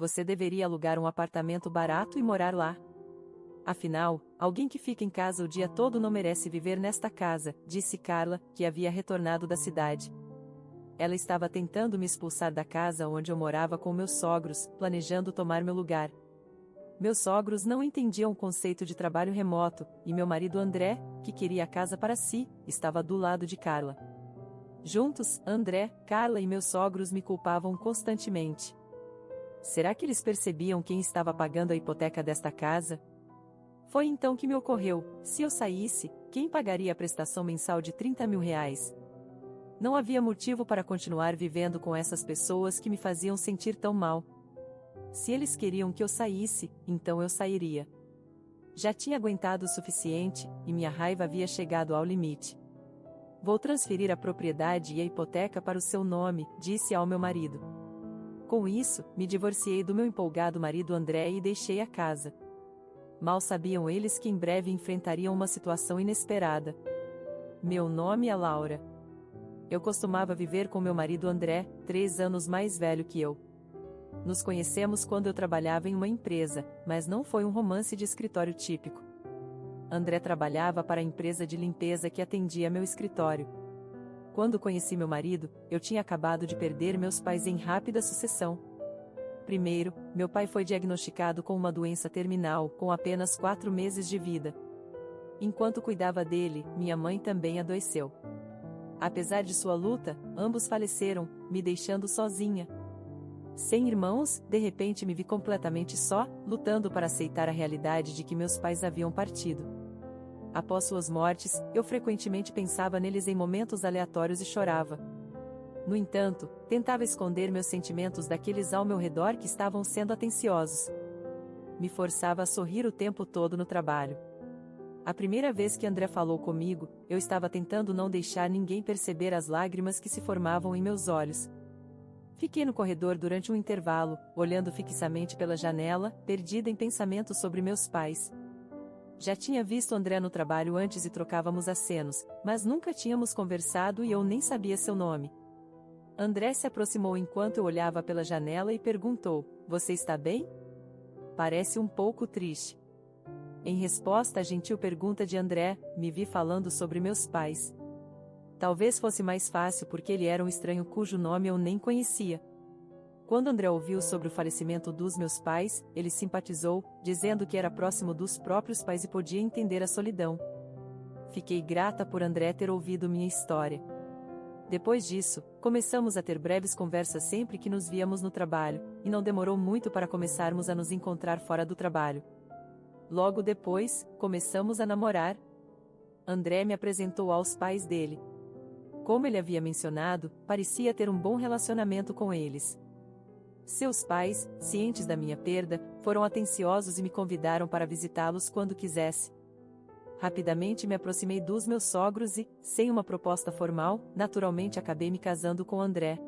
você deveria alugar um apartamento barato e morar lá. Afinal, alguém que fica em casa o dia todo não merece viver nesta casa, disse Carla, que havia retornado da cidade. Ela estava tentando me expulsar da casa onde eu morava com meus sogros, planejando tomar meu lugar. Meus sogros não entendiam o conceito de trabalho remoto, e meu marido André, que queria a casa para si, estava do lado de Carla. Juntos, André, Carla e meus sogros me culpavam constantemente. Será que eles percebiam quem estava pagando a hipoteca desta casa? Foi então que me ocorreu: se eu saísse, quem pagaria a prestação mensal de R$ 30.000? Não havia motivo para continuar vivendo com essas pessoas que me faziam sentir tão mal. Se eles queriam que eu saísse, então eu sairia. Já tinha aguentado o suficiente, e minha raiva havia chegado ao limite. Vou transferir a propriedade e a hipoteca para o seu nome, disse ao meu marido. Com isso, me divorciei do meu empolgado marido André e deixei a casa. Mal sabiam eles que em breve enfrentariam uma situação inesperada. Meu nome é Laura. Eu costumava viver com meu marido André, 3 anos mais velho que eu. Nos conhecemos quando eu trabalhava em uma empresa, mas não foi um romance de escritório típico. André trabalhava para a empresa de limpeza que atendia meu escritório. Quando conheci meu marido, eu tinha acabado de perder meus pais em rápida sucessão. Primeiro, meu pai foi diagnosticado com uma doença terminal, com apenas 4 meses de vida. Enquanto cuidava dele, minha mãe também adoeceu. Apesar de sua luta, ambos faleceram, me deixando sozinha. Sem irmãos, de repente me vi completamente só, lutando para aceitar a realidade de que meus pais haviam partido. Após suas mortes, eu frequentemente pensava neles em momentos aleatórios e chorava. No entanto, tentava esconder meus sentimentos daqueles ao meu redor que estavam sendo atenciosos. Me forçava a sorrir o tempo todo no trabalho. A primeira vez que André falou comigo, eu estava tentando não deixar ninguém perceber as lágrimas que se formavam em meus olhos. Fiquei no corredor durante um intervalo, olhando fixamente pela janela, perdida em pensamentos sobre meus pais. Já tinha visto André no trabalho antes e trocávamos acenos, mas nunca tínhamos conversado e eu nem sabia seu nome. André se aproximou enquanto eu olhava pela janela e perguntou: "Você está bem? Parece um pouco triste." Em resposta à gentil pergunta de André, me vi falando sobre meus pais. Talvez fosse mais fácil porque ele era um estranho cujo nome eu nem conhecia. Quando André ouviu sobre o falecimento dos meus pais, ele simpatizou, dizendo que era próximo dos próprios pais e podia entender a solidão. Fiquei grata por André ter ouvido minha história. Depois disso, começamos a ter breves conversas sempre que nos víamos no trabalho, e não demorou muito para começarmos a nos encontrar fora do trabalho. Logo depois, começamos a namorar. André me apresentou aos pais dele. Como ele havia mencionado, parecia ter um bom relacionamento com eles. Seus pais, cientes da minha perda, foram atenciosos e me convidaram para visitá-los quando quisesse. Rapidamente me aproximei dos meus sogros e, sem uma proposta formal, naturalmente acabei me casando com André.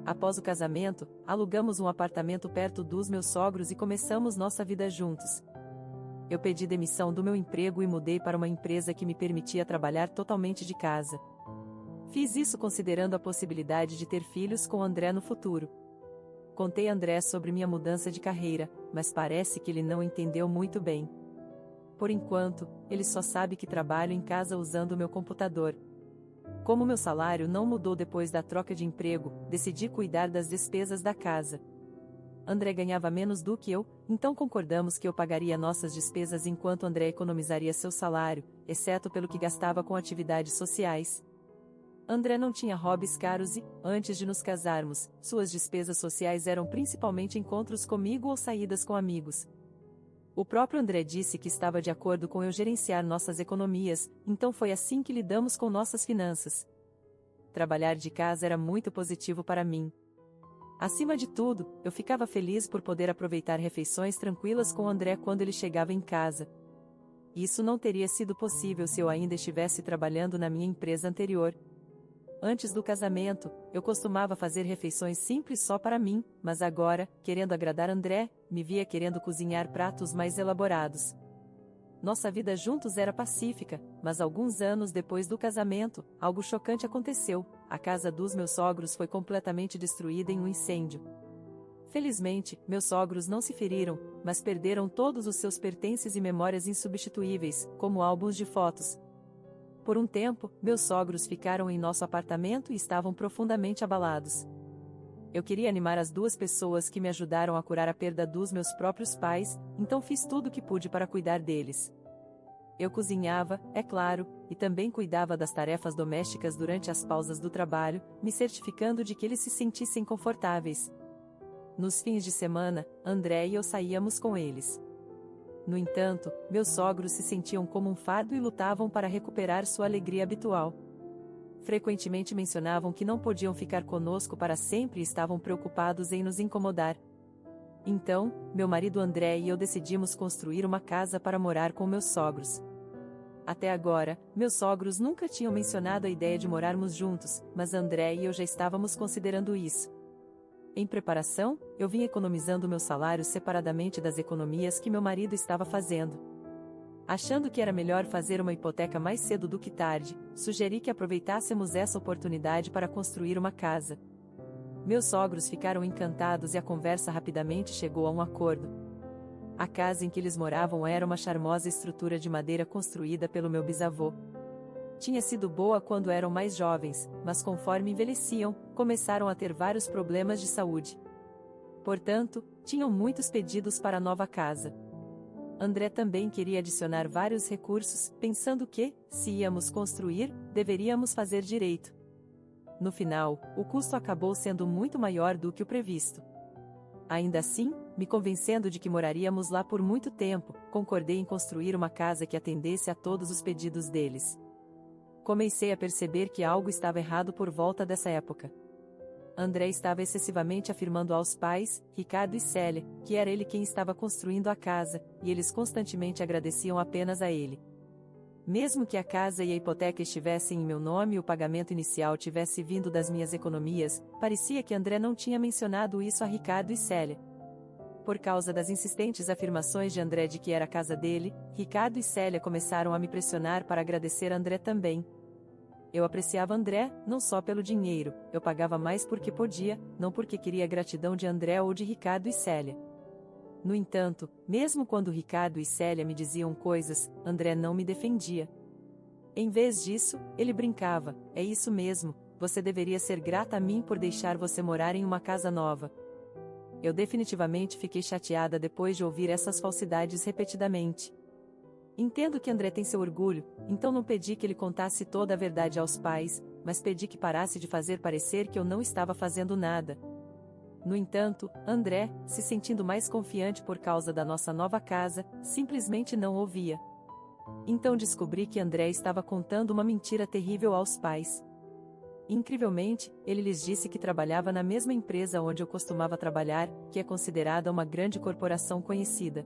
Após o casamento, alugamos um apartamento perto dos meus sogros e começamos nossa vida juntos. Eu pedi demissão do meu emprego e mudei para uma empresa que me permitia trabalhar totalmente de casa. Fiz isso considerando a possibilidade de ter filhos com André no futuro. Contei a André sobre minha mudança de carreira, mas parece que ele não entendeu muito bem. Por enquanto, ele só sabe que trabalho em casa usando o meu computador. Como meu salário não mudou depois da troca de emprego, decidi cuidar das despesas da casa. André ganhava menos do que eu, então concordamos que eu pagaria nossas despesas enquanto André economizaria seu salário, exceto pelo que gastava com atividades sociais. André não tinha hobbies caros e, antes de nos casarmos, suas despesas sociais eram principalmente encontros comigo ou saídas com amigos. O próprio André disse que estava de acordo com eu gerenciar nossas economias, então foi assim que lidamos com nossas finanças. Trabalhar de casa era muito positivo para mim. Acima de tudo, eu ficava feliz por poder aproveitar refeições tranquilas com André quando ele chegava em casa. Isso não teria sido possível se eu ainda estivesse trabalhando na minha empresa anterior. Antes do casamento, eu costumava fazer refeições simples só para mim, mas agora, querendo agradar André, me via querendo cozinhar pratos mais elaborados. Nossa vida juntos era pacífica, mas alguns anos depois do casamento, algo chocante aconteceu: a casa dos meus sogros foi completamente destruída em um incêndio. Felizmente, meus sogros não se feriram, mas perderam todos os seus pertences e memórias insubstituíveis, como álbuns de fotos. Por um tempo, meus sogros ficaram em nosso apartamento e estavam profundamente abalados. Eu queria animar as duas pessoas que me ajudaram a curar a perda dos meus próprios pais, então fiz tudo o que pude para cuidar deles. Eu cozinhava, é claro, e também cuidava das tarefas domésticas durante as pausas do trabalho, me certificando de que eles se sentissem confortáveis. Nos fins de semana, André e eu saíamos com eles. No entanto, meus sogros se sentiam como um fardo e lutavam para recuperar sua alegria habitual. Frequentemente mencionavam que não podiam ficar conosco para sempre e estavam preocupados em nos incomodar. Então, meu marido André e eu decidimos construir uma casa para morar com meus sogros. Até agora, meus sogros nunca tinham mencionado a ideia de morarmos juntos, mas André e eu já estávamos considerando isso. Em preparação, eu vim economizando meu salário separadamente das economias que meu marido estava fazendo. Achando que era melhor fazer uma hipoteca mais cedo do que tarde, sugeri que aproveitássemos essa oportunidade para construir uma casa. Meus sogros ficaram encantados e a conversa rapidamente chegou a um acordo. A casa em que eles moravam era uma charmosa estrutura de madeira construída pelo meu bisavô. Tinha sido boa quando eram mais jovens, mas conforme envelheciam, começaram a ter vários problemas de saúde. Portanto, tinham muitos pedidos para a nova casa. André também queria adicionar vários recursos, pensando que, se íamos construir, deveríamos fazer direito. No final, o custo acabou sendo muito maior do que o previsto. Ainda assim, me convencendo de que moraríamos lá por muito tempo, concordei em construir uma casa que atendesse a todos os pedidos deles. Comecei a perceber que algo estava errado por volta dessa época. André estava excessivamente afirmando aos pais, Ricardo e Célia, que era ele quem estava construindo a casa, e eles constantemente agradeciam apenas a ele. Mesmo que a casa e a hipoteca estivessem em meu nome e o pagamento inicial tivesse vindo das minhas economias, parecia que André não tinha mencionado isso a Ricardo e Célia. Por causa das insistentes afirmações de André de que era a casa dele, Ricardo e Célia começaram a me pressionar para agradecer a André também. Eu apreciava André, não só pelo dinheiro, eu pagava mais porque podia, não porque queria a gratidão de André ou de Ricardo e Célia. No entanto, mesmo quando Ricardo e Célia me diziam coisas, André não me defendia. Em vez disso, ele brincava, é isso mesmo, você deveria ser grata a mim por deixar você morar em uma casa nova. Eu definitivamente fiquei chateada depois de ouvir essas falsidades repetidamente. Entendo que André tem seu orgulho, então não pedi que ele contasse toda a verdade aos pais, mas pedi que parasse de fazer parecer que eu não estava fazendo nada. No entanto, André, se sentindo mais confiante por causa da nossa nova casa, simplesmente não ouvia. Então descobri que André estava contando uma mentira terrível aos pais. Incrivelmente, ele lhes disse que trabalhava na mesma empresa onde eu costumava trabalhar, que é considerada uma grande corporação conhecida.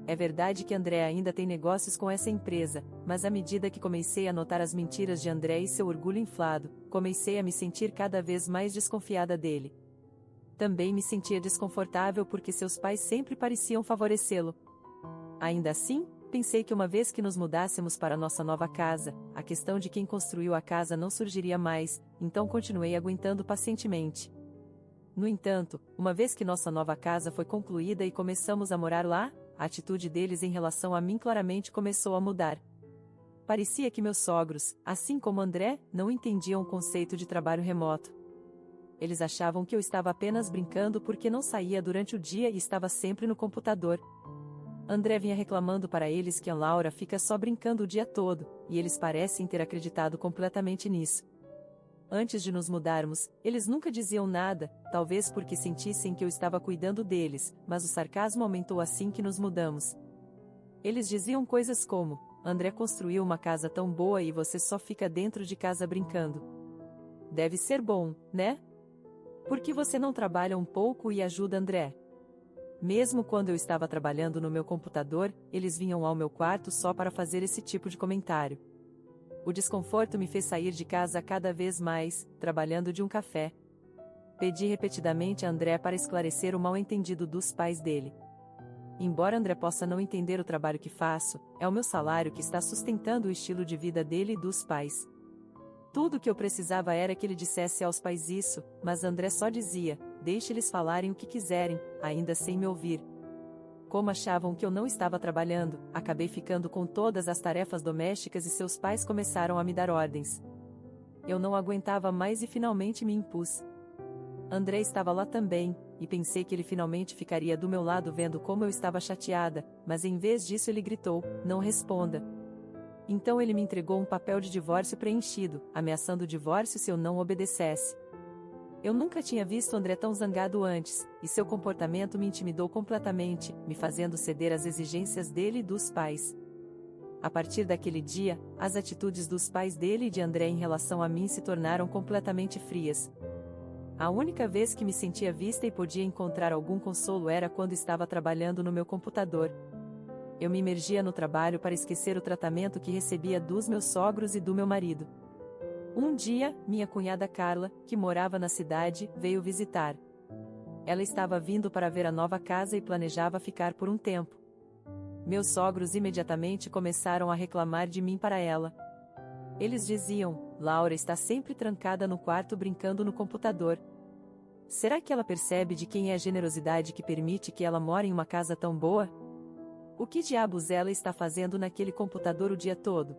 É verdade que André ainda tem negócios com essa empresa, mas à medida que comecei a notar as mentiras de André e seu orgulho inflado, comecei a me sentir cada vez mais desconfiada dele. Também me sentia desconfortável porque seus pais sempre pareciam favorecê-lo. Ainda assim, pensei que uma vez que nos mudássemos para nossa nova casa, a questão de quem construiu a casa não surgiria mais, então continuei aguentando pacientemente. No entanto, uma vez que nossa nova casa foi concluída e começamos a morar lá, a atitude deles em relação a mim claramente começou a mudar. Parecia que meus sogros, assim como André, não entendiam o conceito de trabalho remoto. Eles achavam que eu estava apenas brincando porque não saía durante o dia e estava sempre no computador. André vinha reclamando para eles que a Laura fica só brincando o dia todo, e eles parecem ter acreditado completamente nisso. Antes de nos mudarmos, eles nunca diziam nada, talvez porque sentissem que eu estava cuidando deles, mas o sarcasmo aumentou assim que nos mudamos. Eles diziam coisas como: André construiu uma casa tão boa e você só fica dentro de casa brincando. Deve ser bom, né? Por que você não trabalha um pouco e ajuda André? Mesmo quando eu estava trabalhando no meu computador, eles vinham ao meu quarto só para fazer esse tipo de comentário. O desconforto me fez sair de casa cada vez mais, trabalhando de um café. Pedi repetidamente a André para esclarecer o mal-entendido dos pais dele. Embora André possa não entender o trabalho que faço, é o meu salário que está sustentando o estilo de vida dele e dos pais. Tudo o que eu precisava era que ele dissesse aos pais isso, mas André só dizia: deixe-eles falarem o que quiserem, ainda sem me ouvir. Como achavam que eu não estava trabalhando, acabei ficando com todas as tarefas domésticas e seus pais começaram a me dar ordens. Eu não aguentava mais e finalmente me impus. André estava lá também, e pensei que ele finalmente ficaria do meu lado vendo como eu estava chateada, mas em vez disso ele gritou: "Não responda." Então ele me entregou um papel de divórcio preenchido, ameaçando o divórcio se eu não obedecesse. Eu nunca tinha visto André tão zangado antes, e seu comportamento me intimidou completamente, me fazendo ceder às exigências dele e dos pais. A partir daquele dia, as atitudes dos pais dele e de André em relação a mim se tornaram completamente frias. A única vez que me sentia vista e podia encontrar algum consolo era quando estava trabalhando no meu computador. Eu me imergia no trabalho para esquecer o tratamento que recebia dos meus sogros e do meu marido. Um dia, minha cunhada Carla, que morava na cidade, veio visitar. Ela estava vindo para ver a nova casa e planejava ficar por um tempo. Meus sogros imediatamente começaram a reclamar de mim para ela. Eles diziam: "Laura está sempre trancada no quarto brincando no computador. Será que ela percebe de quem é a generosidade que permite que ela more em uma casa tão boa? O que diabos ela está fazendo naquele computador o dia todo?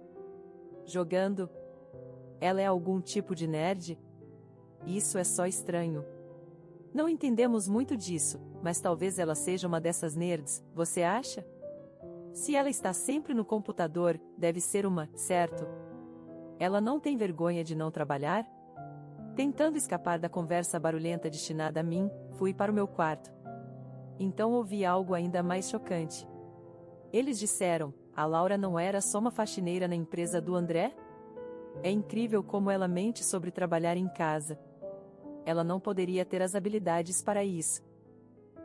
Jogando? Ela é algum tipo de nerd? Isso é só estranho. Não entendemos muito disso, mas talvez ela seja uma dessas nerds, você acha? Se ela está sempre no computador, deve ser uma, certo? Ela não tem vergonha de não trabalhar?" Tentando escapar da conversa barulhenta destinada a mim, fui para o meu quarto. Então ouvi algo ainda mais chocante. Eles disseram: "A Laura não era só uma faxineira na empresa do André? É incrível como ela mente sobre trabalhar em casa. Ela não poderia ter as habilidades para isso."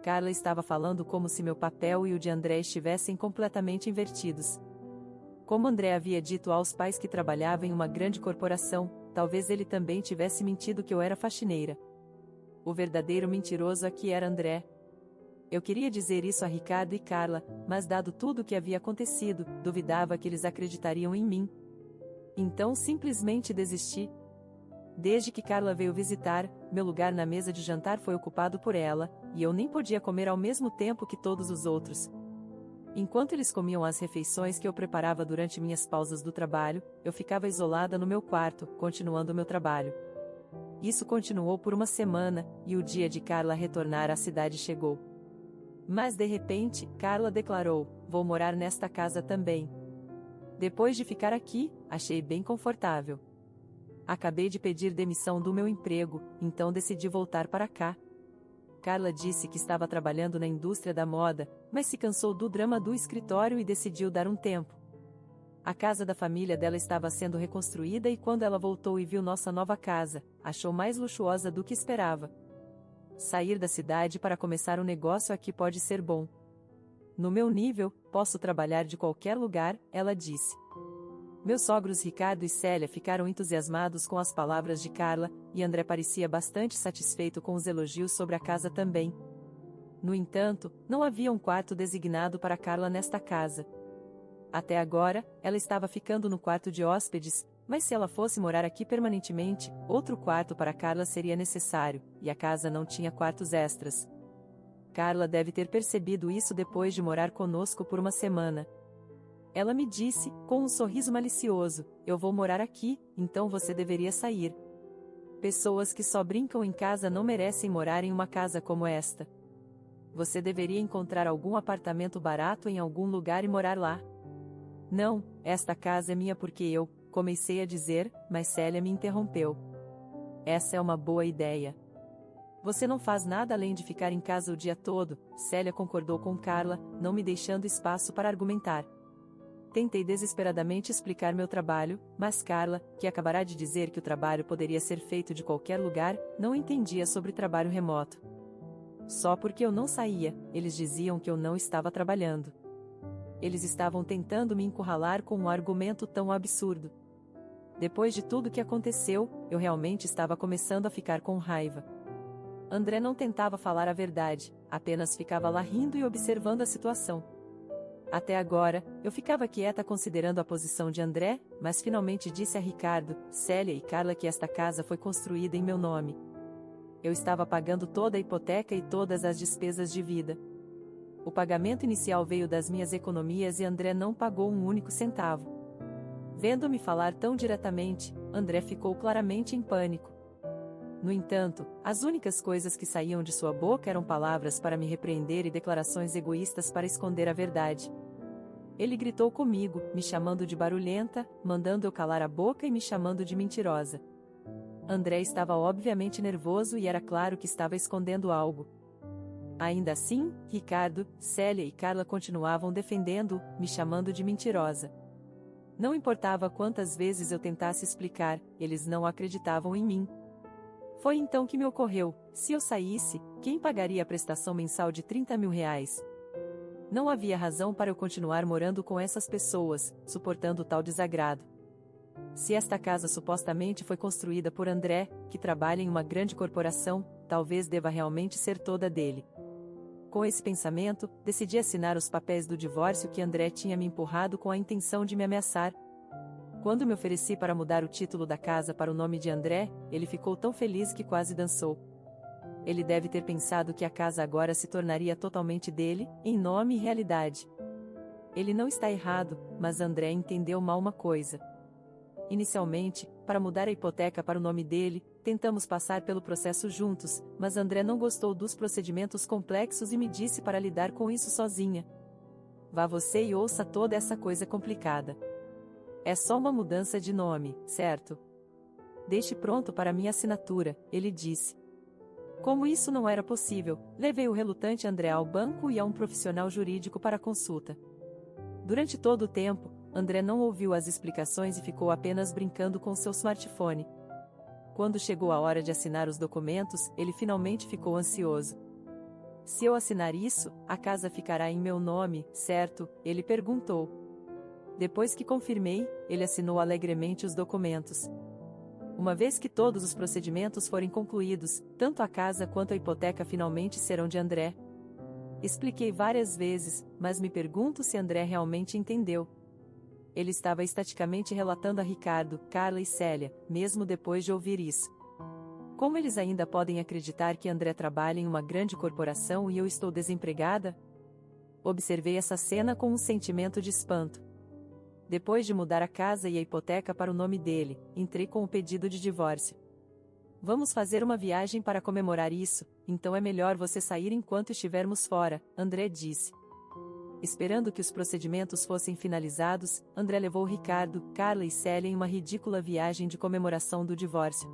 Carla estava falando como se meu papel e o de André estivessem completamente invertidos. Como André havia dito aos pais que trabalhava em uma grande corporação, talvez ele também tivesse mentido que eu era faxineira. O verdadeiro mentiroso aqui era André. Eu queria dizer isso a Ricardo e Carla, mas dado tudo o que havia acontecido, duvidava que eles acreditariam em mim. Então simplesmente desisti. Desde que Carla veio visitar, meu lugar na mesa de jantar foi ocupado por ela, e eu nem podia comer ao mesmo tempo que todos os outros. Enquanto eles comiam as refeições que eu preparava durante minhas pausas do trabalho, eu ficava isolada no meu quarto, continuando meu trabalho. Isso continuou por uma semana, e o dia de Carla retornar à cidade chegou. Mas de repente, Carla declarou: "Vou morar nesta casa também." Depois de ficar aqui, achei bem confortável. Acabei de pedir demissão do meu emprego, então decidi voltar para cá. Carla disse que estava trabalhando na indústria da moda, mas se cansou do drama do escritório e decidiu dar um tempo. A casa da família dela estava sendo reconstruída e quando ela voltou e viu nossa nova casa, achou mais luxuosa do que esperava. Sair da cidade para começar um negócio aqui pode ser bom. No meu nível, posso trabalhar de qualquer lugar, ela disse. Meus sogros Ricardo e Célia ficaram entusiasmados com as palavras de Carla, e André parecia bastante satisfeito com os elogios sobre a casa também. No entanto, não havia um quarto designado para Carla nesta casa. Até agora, ela estava ficando no quarto de hóspedes, mas se ela fosse morar aqui permanentemente, outro quarto para Carla seria necessário, e a casa não tinha quartos extras. Carla deve ter percebido isso depois de morar conosco por uma semana. Ela me disse, com um sorriso malicioso: "Eu vou morar aqui, então você deveria sair. Pessoas que só brincam em casa não merecem morar em uma casa como esta. Você deveria encontrar algum apartamento barato em algum lugar e morar lá." "Não, esta casa é minha porque eu", comecei a dizer, mas Célia me interrompeu. "Essa é uma boa ideia. Você não faz nada além de ficar em casa o dia todo", Célia concordou com Carla, não me deixando espaço para argumentar. Tentei desesperadamente explicar meu trabalho, mas Carla, que acabará de dizer que o trabalho poderia ser feito de qualquer lugar, não entendia sobre trabalho remoto. Só porque eu não saía, eles diziam que eu não estava trabalhando. Eles estavam tentando me encurralar com um argumento tão absurdo. Depois de tudo que aconteceu, eu realmente estava começando a ficar com raiva. André não tentava falar a verdade, apenas ficava lá rindo e observando a situação. Até agora, eu ficava quieta considerando a posição de André, mas finalmente disse a Ricardo, Célia e Carla que esta casa foi construída em meu nome. Eu estava pagando toda a hipoteca e todas as despesas de vida. O pagamento inicial veio das minhas economias e André não pagou um único centavo. Vendo-me falar tão diretamente, André ficou claramente em pânico. No entanto, as únicas coisas que saíam de sua boca eram palavras para me repreender e declarações egoístas para esconder a verdade. Ele gritou comigo, me chamando de barulhenta, mandando eu calar a boca e me chamando de mentirosa. André estava obviamente nervoso e era claro que estava escondendo algo. Ainda assim, Ricardo, Célia e Carla continuavam defendendo-o, me chamando de mentirosa. Não importava quantas vezes eu tentasse explicar, eles não acreditavam em mim. Foi então que me ocorreu: se eu saísse, quem pagaria a prestação mensal de R$30 mil? Não havia razão para eu continuar morando com essas pessoas, suportando tal desagrado. Se esta casa supostamente foi construída por André, que trabalha em uma grande corporação, talvez deva realmente ser toda dele. Com esse pensamento, decidi assinar os papéis do divórcio que André tinha me empurrado com a intenção de me ameaçar. Quando me ofereci para mudar o título da casa para o nome de André, ele ficou tão feliz que quase dançou. Ele deve ter pensado que a casa agora se tornaria totalmente dele, em nome e realidade. Ele não está errado, mas André entendeu mal uma coisa. Inicialmente, para mudar a hipoteca para o nome dele, tentamos passar pelo processo juntos, mas André não gostou dos procedimentos complexos e me disse para lidar com isso sozinha. Vá você e ouça toda essa coisa complicada. É só uma mudança de nome, certo? Deixe pronto para minha assinatura, ele disse. Como isso não era possível, levei o relutante André ao banco e a um profissional jurídico para consulta. Durante todo o tempo, André não ouviu as explicações e ficou apenas brincando com seu smartphone. Quando chegou a hora de assinar os documentos, ele finalmente ficou ansioso. Se eu assinar isso, a casa ficará em meu nome, certo? Ele perguntou. Depois que confirmei, ele assinou alegremente os documentos. Uma vez que todos os procedimentos forem concluídos, tanto a casa quanto a hipoteca finalmente serão de André. Expliquei várias vezes, mas me pergunto se André realmente entendeu. Ele estava estaticamente relatando a Ricardo, Carla e Célia, mesmo depois de ouvir isso. Como eles ainda podem acreditar que André trabalha em uma grande corporação e eu estou desempregada? Observei essa cena com um sentimento de espanto. Depois de mudar a casa e a hipoteca para o nome dele, entrei com o pedido de divórcio. Vamos fazer uma viagem para comemorar isso, então é melhor você sair enquanto estivermos fora, André disse. Esperando que os procedimentos fossem finalizados, André levou Ricardo, Carla e Célia em uma ridícula viagem de comemoração do divórcio.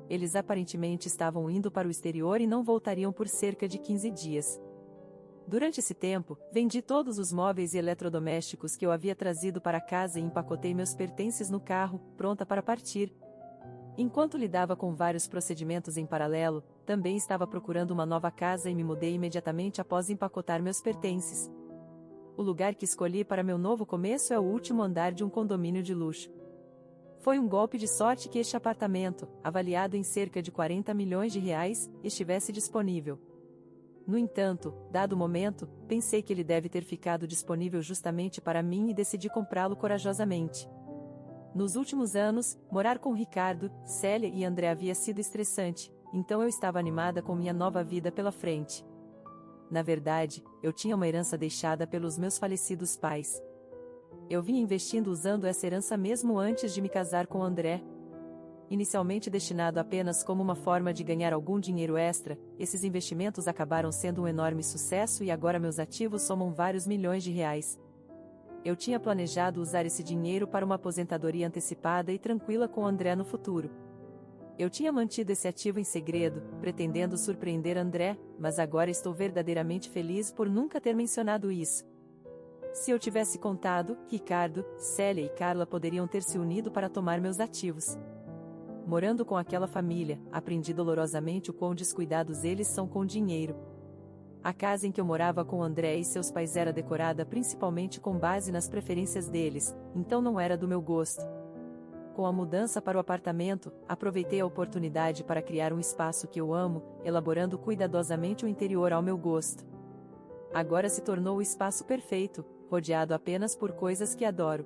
Eles aparentemente estavam indo para o exterior e não voltariam por cerca de 15 dias. Durante esse tempo, vendi todos os móveis e eletrodomésticos que eu havia trazido para casa e empacotei meus pertences no carro, pronta para partir. Enquanto lidava com vários procedimentos em paralelo, também estava procurando uma nova casa e me mudei imediatamente após empacotar meus pertences. O lugar que escolhi para meu novo começo é o último andar de um condomínio de luxo. Foi um golpe de sorte que este apartamento, avaliado em cerca de R$40 milhões, estivesse disponível. No entanto, dado o momento, pensei que ele deve ter ficado disponível justamente para mim e decidi comprá-lo corajosamente. Nos últimos anos, morar com Ricardo, Célia e André havia sido estressante, então eu estava animada com minha nova vida pela frente. Na verdade, eu tinha uma herança deixada pelos meus falecidos pais. Eu vinha investindo usando essa herança mesmo antes de me casar com André. Inicialmente destinado apenas como uma forma de ganhar algum dinheiro extra, esses investimentos acabaram sendo um enorme sucesso e agora meus ativos somam vários milhões de reais. Eu tinha planejado usar esse dinheiro para uma aposentadoria antecipada e tranquila com André no futuro. Eu tinha mantido esse ativo em segredo, pretendendo surpreender André, mas agora estou verdadeiramente feliz por nunca ter mencionado isso. Se eu tivesse contado, Ricardo, Célia e Carla poderiam ter se unido para tomar meus ativos. Morando com aquela família, aprendi dolorosamente o quão descuidados eles são com dinheiro. A casa em que eu morava com André e seus pais era decorada principalmente com base nas preferências deles, então não era do meu gosto. Com a mudança para o apartamento, aproveitei a oportunidade para criar um espaço que eu amo, elaborando cuidadosamente o interior ao meu gosto. Agora se tornou o espaço perfeito, rodeado apenas por coisas que adoro.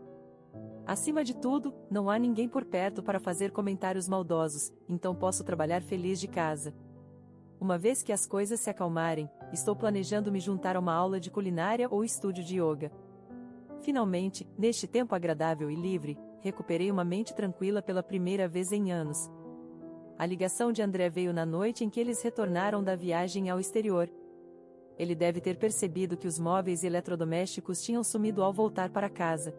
Acima de tudo, não há ninguém por perto para fazer comentários maldosos, então posso trabalhar feliz de casa. Uma vez que as coisas se acalmarem, estou planejando me juntar a uma aula de culinária ou estúdio de yoga. Finalmente, neste tempo agradável e livre, recuperei uma mente tranquila pela primeira vez em anos. A ligação de André veio na noite em que eles retornaram da viagem ao exterior. Ele deve ter percebido que os móveis e eletrodomésticos tinham sumido ao voltar para casa.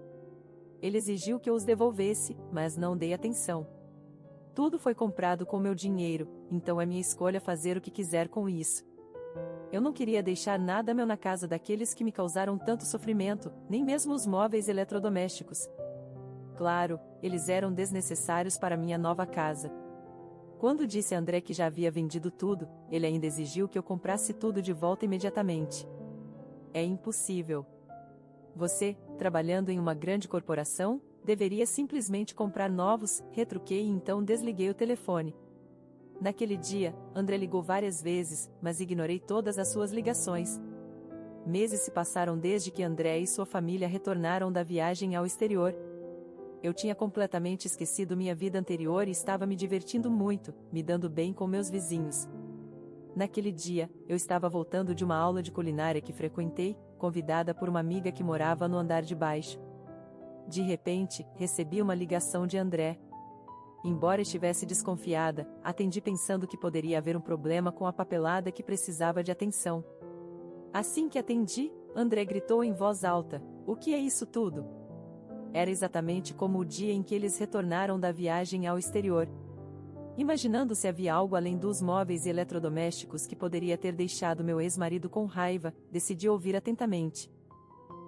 Ele exigiu que eu os devolvesse, mas não dei atenção. Tudo foi comprado com meu dinheiro, então é minha escolha fazer o que quiser com isso. Eu não queria deixar nada meu na casa daqueles que me causaram tanto sofrimento, nem mesmo os móveis eletrodomésticos. Claro, eles eram desnecessários para minha nova casa. Quando disse a André que já havia vendido tudo, ele ainda exigiu que eu comprasse tudo de volta imediatamente. É impossível. Você, trabalhando em uma grande corporação, deveria simplesmente comprar novos, retruquei e então desliguei o telefone. Naquele dia, André ligou várias vezes, mas ignorei todas as suas ligações. Meses se passaram desde que André e sua família retornaram da viagem ao exterior. Eu tinha completamente esquecido minha vida anterior e estava me divertindo muito, me dando bem com meus vizinhos. Naquele dia, eu estava voltando de uma aula de culinária que frequentei, convidada por uma amiga que morava no andar de baixo. De repente, recebi uma ligação de André. Embora estivesse desconfiada, atendi pensando que poderia haver um problema com a papelada que precisava de atenção. Assim que atendi, André gritou em voz alta: "O que é isso tudo?" Era exatamente como o dia em que eles retornaram da viagem ao exterior. Imaginando se havia algo além dos móveis e eletrodomésticos que poderia ter deixado meu ex-marido com raiva, decidi ouvir atentamente.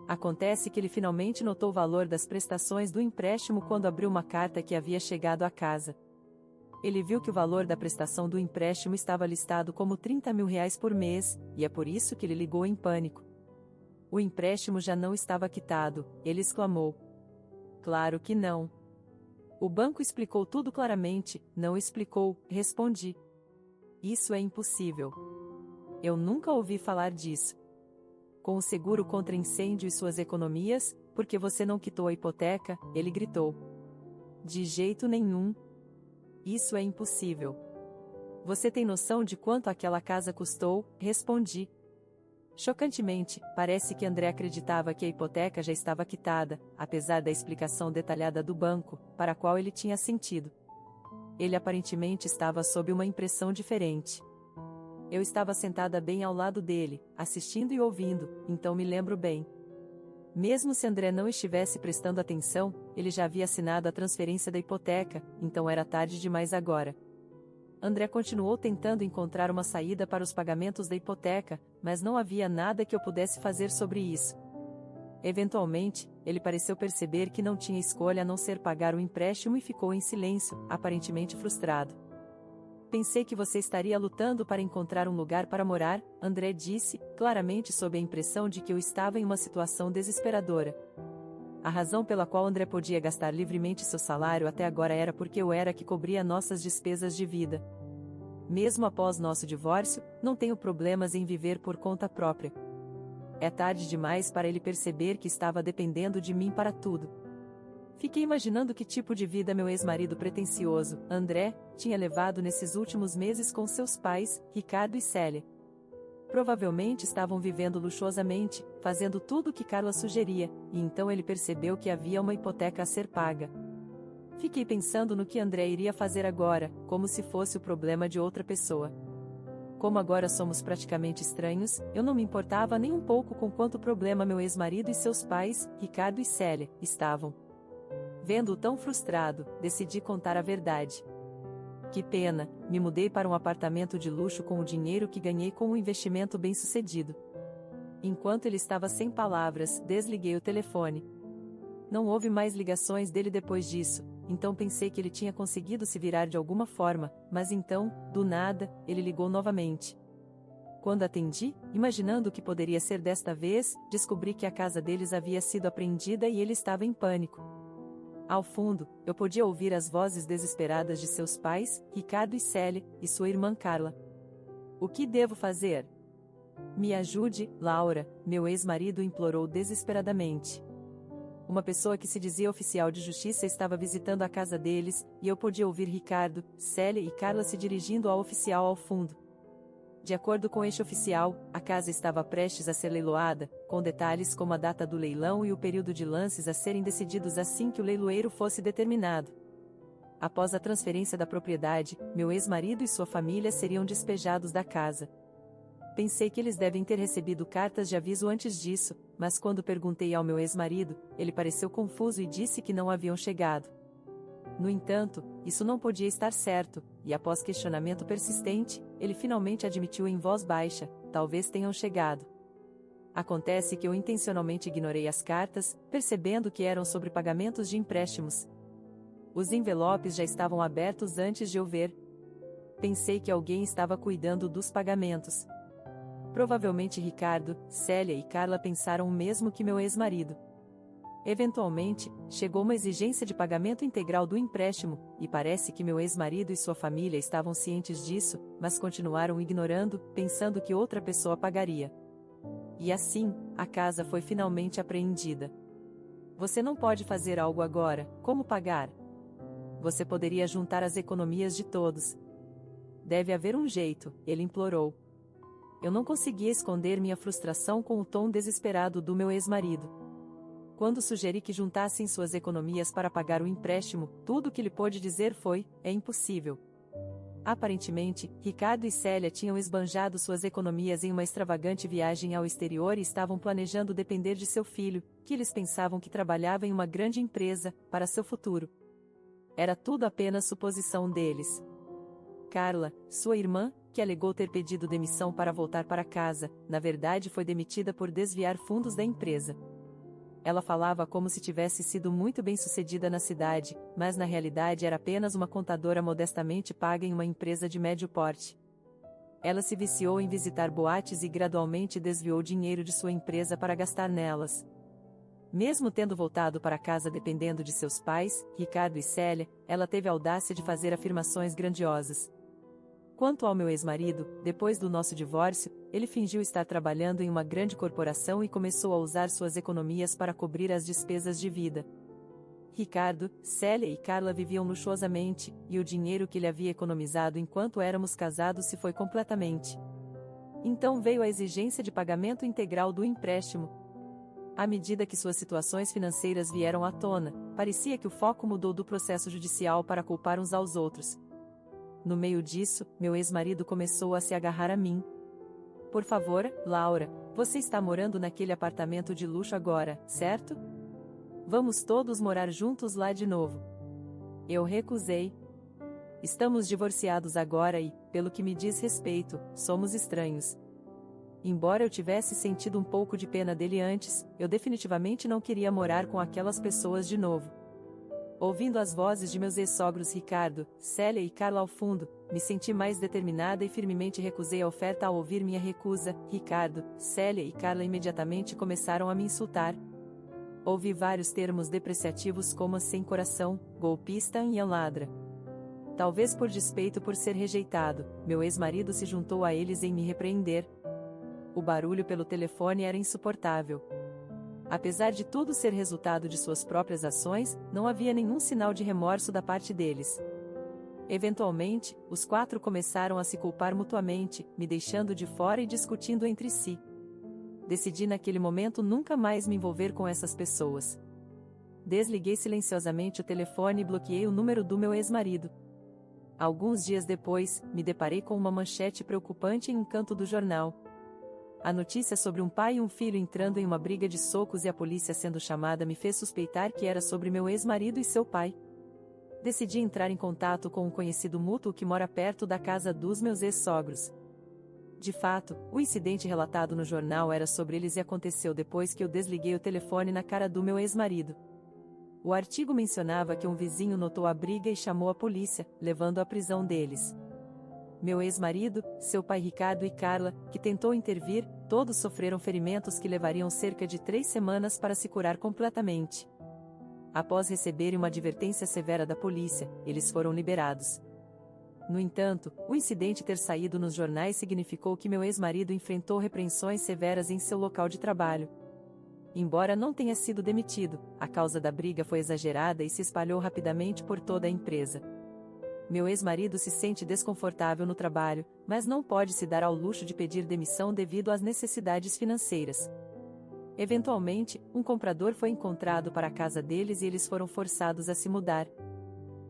Acontece que ele finalmente notou o valor das prestações do empréstimo quando abriu uma carta que havia chegado à casa. Ele viu que o valor da prestação do empréstimo estava listado como R$ 30.000 por mês, e é por isso que ele ligou em pânico. O empréstimo já não estava quitado, ele exclamou. Claro que não. O banco explicou tudo claramente, não explicou, respondi. Isso é impossível. Eu nunca ouvi falar disso. Com o seguro contra incêndio e suas economias, por que você não quitou a hipoteca? Ele gritou. De jeito nenhum. Isso é impossível. Você tem noção de quanto aquela casa custou? Respondi. Chocantemente, parece que André acreditava que a hipoteca já estava quitada, apesar da explicação detalhada do banco, para a qual ele tinha sentido. Ele aparentemente estava sob uma impressão diferente. Eu estava sentada bem ao lado dele, assistindo e ouvindo, então me lembro bem. Mesmo se André não estivesse prestando atenção, ele já havia assinado a transferência da hipoteca, então era tarde demais agora. André continuou tentando encontrar uma saída para os pagamentos da hipoteca, mas não havia nada que eu pudesse fazer sobre isso. Eventualmente, ele pareceu perceber que não tinha escolha a não ser pagar o empréstimo e ficou em silêncio, aparentemente frustrado. Pensei que você estaria lutando para encontrar um lugar para morar, André disse, claramente sob a impressão de que eu estava em uma situação desesperadora. A razão pela qual André podia gastar livremente seu salário até agora era porque eu era que cobria nossas despesas de vida. Mesmo após nosso divórcio, não tenho problemas em viver por conta própria. É tarde demais para ele perceber que estava dependendo de mim para tudo. Fiquei imaginando que tipo de vida meu ex-marido pretensioso, André, tinha levado nesses últimos meses com seus pais, Ricardo e Célia. Provavelmente estavam vivendo luxuosamente, fazendo tudo o que Carla sugeria, e então ele percebeu que havia uma hipoteca a ser paga. Fiquei pensando no que André iria fazer agora, como se fosse o problema de outra pessoa. Como agora somos praticamente estranhos, eu não me importava nem um pouco com quanto problema meu ex-marido e seus pais, Ricardo e Célia, estavam. Vendo-o tão frustrado, decidi contar a verdade. Que pena, me mudei para um apartamento de luxo com o dinheiro que ganhei com um investimento bem-sucedido. Enquanto ele estava sem palavras, desliguei o telefone. Não houve mais ligações dele depois disso, então pensei que ele tinha conseguido se virar de alguma forma, mas então, do nada, ele ligou novamente. Quando atendi, imaginando o que poderia ser desta vez, descobri que a casa deles havia sido apreendida e ele estava em pânico. Ao fundo, eu podia ouvir as vozes desesperadas de seus pais, Ricardo e Célia, e sua irmã Carla. O que devo fazer? Me ajude, Laura, meu ex-marido implorou desesperadamente. Uma pessoa que se dizia oficial de justiça estava visitando a casa deles, e eu podia ouvir Ricardo, Célia e Carla se dirigindo ao oficial ao fundo. De acordo com este oficial, a casa estava prestes a ser leiloada, com detalhes como a data do leilão e o período de lances a serem decididos assim que o leiloeiro fosse determinado. Após a transferência da propriedade, meu ex-marido e sua família seriam despejados da casa. Pensei que eles devem ter recebido cartas de aviso antes disso, mas quando perguntei ao meu ex-marido, ele pareceu confuso e disse que não haviam chegado. No entanto, isso não podia estar certo, e após questionamento persistente, ele finalmente admitiu em voz baixa: talvez tenham chegado. Acontece que eu intencionalmente ignorei as cartas, percebendo que eram sobre pagamentos de empréstimos. Os envelopes já estavam abertos antes de eu ver. Pensei que alguém estava cuidando dos pagamentos. Provavelmente Ricardo, Célia e Carla pensaram o mesmo que meu ex-marido. Eventualmente, chegou uma exigência de pagamento integral do empréstimo, e parece que meu ex-marido e sua família estavam cientes disso, mas continuaram ignorando, pensando que outra pessoa pagaria. E assim, a casa foi finalmente apreendida. Você não pode fazer algo agora, como pagar? Você poderia juntar as economias de todos. Deve haver um jeito, ele implorou. Eu não conseguia esconder minha frustração com o tom desesperado do meu ex-marido. Quando sugeri que juntassem suas economias para pagar o empréstimo, tudo o que ele pôde dizer foi: é impossível. Aparentemente, Ricardo e Célia tinham esbanjado suas economias em uma extravagante viagem ao exterior e estavam planejando depender de seu filho, que eles pensavam que trabalhava em uma grande empresa, para seu futuro. Era tudo apenas suposição deles. Carla, sua irmã, que alegou ter pedido demissão para voltar para casa, na verdade foi demitida por desviar fundos da empresa. Ela falava como se tivesse sido muito bem-sucedida na cidade, mas na realidade era apenas uma contadora modestamente paga em uma empresa de médio porte. Ela se viciou em visitar boates e gradualmente desviou dinheiro de sua empresa para gastar nelas. Mesmo tendo voltado para casa dependendo de seus pais, Ricardo e Célia, ela teve a audácia de fazer afirmações grandiosas. Quanto ao meu ex-marido, depois do nosso divórcio, ele fingiu estar trabalhando em uma grande corporação e começou a usar suas economias para cobrir as despesas de vida. Ricardo, Célia e Carla viviam luxuosamente, e o dinheiro que ele havia economizado enquanto éramos casados se foi completamente. Então veio a exigência de pagamento integral do empréstimo. À medida que suas situações financeiras vieram à tona, parecia que o foco mudou do processo judicial para culpar uns aos outros. No meio disso, meu ex-marido começou a se agarrar a mim. Por favor, Laura, você está morando naquele apartamento de luxo agora, certo? Vamos todos morar juntos lá de novo. Eu recusei. Estamos divorciados agora e, pelo que me diz respeito, somos estranhos. Embora eu tivesse sentido um pouco de pena dele antes, eu definitivamente não queria morar com aquelas pessoas de novo. Ouvindo as vozes de meus ex-sogros Ricardo, Célia e Carla ao fundo, me senti mais determinada e firmemente recusei a oferta. Ao ouvir minha recusa, Ricardo, Célia e Carla imediatamente começaram a me insultar. Ouvi vários termos depreciativos como sem coração, golpista e ladra. Talvez por despeito por ser rejeitado, meu ex-marido se juntou a eles em me repreender. O barulho pelo telefone era insuportável. Apesar de tudo ser resultado de suas próprias ações, não havia nenhum sinal de remorso da parte deles. Eventualmente, os quatro começaram a se culpar mutuamente, me deixando de fora e discutindo entre si. Decidi naquele momento nunca mais me envolver com essas pessoas. Desliguei silenciosamente o telefone e bloqueei o número do meu ex-marido. Alguns dias depois, me deparei com uma manchete preocupante em um canto do jornal. A notícia sobre um pai e um filho entrando em uma briga de socos e a polícia sendo chamada me fez suspeitar que era sobre meu ex-marido e seu pai. Decidi entrar em contato com um conhecido mútuo que mora perto da casa dos meus ex-sogros. De fato, o incidente relatado no jornal era sobre eles e aconteceu depois que eu desliguei o telefone na cara do meu ex-marido. O artigo mencionava que um vizinho notou a briga e chamou a polícia, levando à prisão deles. Meu ex-marido, seu pai Ricardo e Carla, que tentou intervir, todos sofreram ferimentos que levariam cerca de 3 semanas para se curar completamente. Após receberem uma advertência severa da polícia, eles foram liberados. No entanto, o incidente ter saído nos jornais significou que meu ex-marido enfrentou repreensões severas em seu local de trabalho. Embora não tenha sido demitido, a causa da briga foi exagerada e se espalhou rapidamente por toda a empresa. Meu ex-marido se sente desconfortável no trabalho, mas não pode se dar ao luxo de pedir demissão devido às necessidades financeiras. Eventualmente, um comprador foi encontrado para a casa deles e eles foram forçados a se mudar.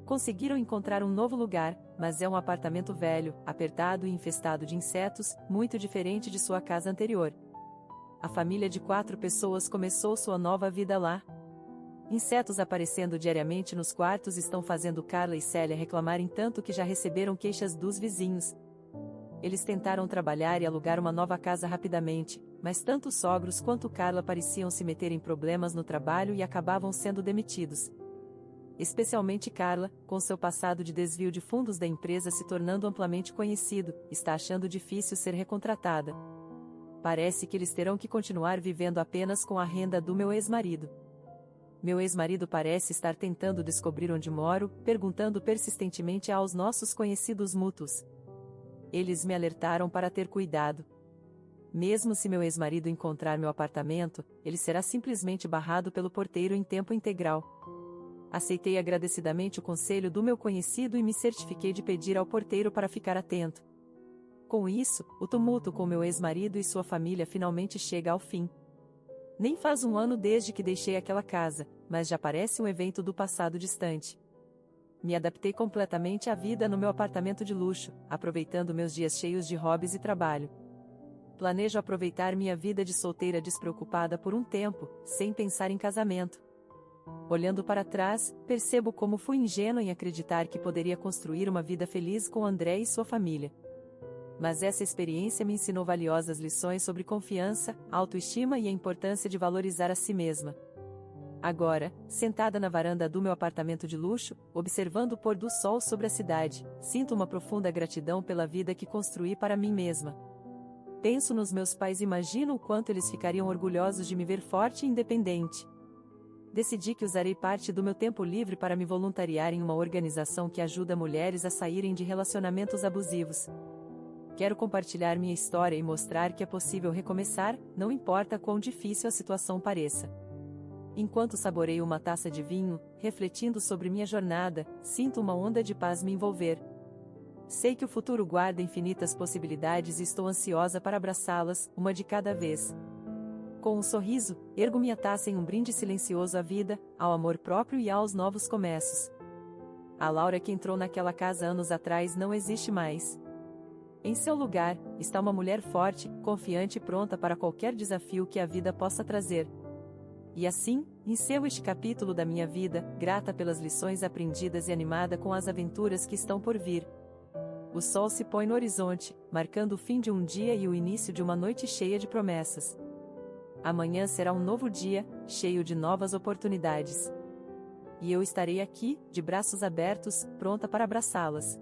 Conseguiram encontrar um novo lugar, mas é um apartamento velho, apertado e infestado de insetos, muito diferente de sua casa anterior. A família de 4 pessoas começou sua nova vida lá. Insetos aparecendo diariamente nos quartos estão fazendo Carla e Célia reclamarem tanto que já receberam queixas dos vizinhos. Eles tentaram trabalhar e alugar uma nova casa rapidamente, mas tanto os sogros quanto Carla pareciam se meter em problemas no trabalho e acabavam sendo demitidos. Especialmente Carla, com seu passado de desvio de fundos da empresa se tornando amplamente conhecido, está achando difícil ser recontratada. Parece que eles terão que continuar vivendo apenas com a renda do meu ex-marido. Meu ex-marido parece estar tentando descobrir onde moro, perguntando persistentemente aos nossos conhecidos mútuos. Eles me alertaram para ter cuidado. Mesmo se meu ex-marido encontrar meu apartamento, ele será simplesmente barrado pelo porteiro em tempo integral. Aceitei agradecidamente o conselho do meu conhecido e me certifiquei de pedir ao porteiro para ficar atento. Com isso, o tumulto com meu ex-marido e sua família finalmente chega ao fim. Nem faz um ano desde que deixei aquela casa, mas já parece um evento do passado distante. Me adaptei completamente à vida no meu apartamento de luxo, aproveitando meus dias cheios de hobbies e trabalho. Planejo aproveitar minha vida de solteira despreocupada por um tempo, sem pensar em casamento. Olhando para trás, percebo como fui ingênua em acreditar que poderia construir uma vida feliz com André e sua família. Mas essa experiência me ensinou valiosas lições sobre confiança, autoestima e a importância de valorizar a si mesma. Agora, sentada na varanda do meu apartamento de luxo, observando o pôr do sol sobre a cidade, sinto uma profunda gratidão pela vida que construí para mim mesma. Penso nos meus pais e imagino o quanto eles ficariam orgulhosos de me ver forte e independente. Decidi que usarei parte do meu tempo livre para me voluntariar em uma organização que ajuda mulheres a saírem de relacionamentos abusivos. Quero compartilhar minha história e mostrar que é possível recomeçar, não importa quão difícil a situação pareça. Enquanto saboreio uma taça de vinho, refletindo sobre minha jornada, sinto uma onda de paz me envolver. Sei que o futuro guarda infinitas possibilidades e estou ansiosa para abraçá-las, uma de cada vez. Com um sorriso, ergo minha taça em um brinde silencioso à vida, ao amor próprio e aos novos começos. A Laura que entrou naquela casa anos atrás não existe mais. Em seu lugar, está uma mulher forte, confiante e pronta para qualquer desafio que a vida possa trazer. E assim, encerro este capítulo da minha vida, grata pelas lições aprendidas e animada com as aventuras que estão por vir. O sol se põe no horizonte, marcando o fim de um dia e o início de uma noite cheia de promessas. Amanhã será um novo dia, cheio de novas oportunidades. E eu estarei aqui, de braços abertos, pronta para abraçá-las.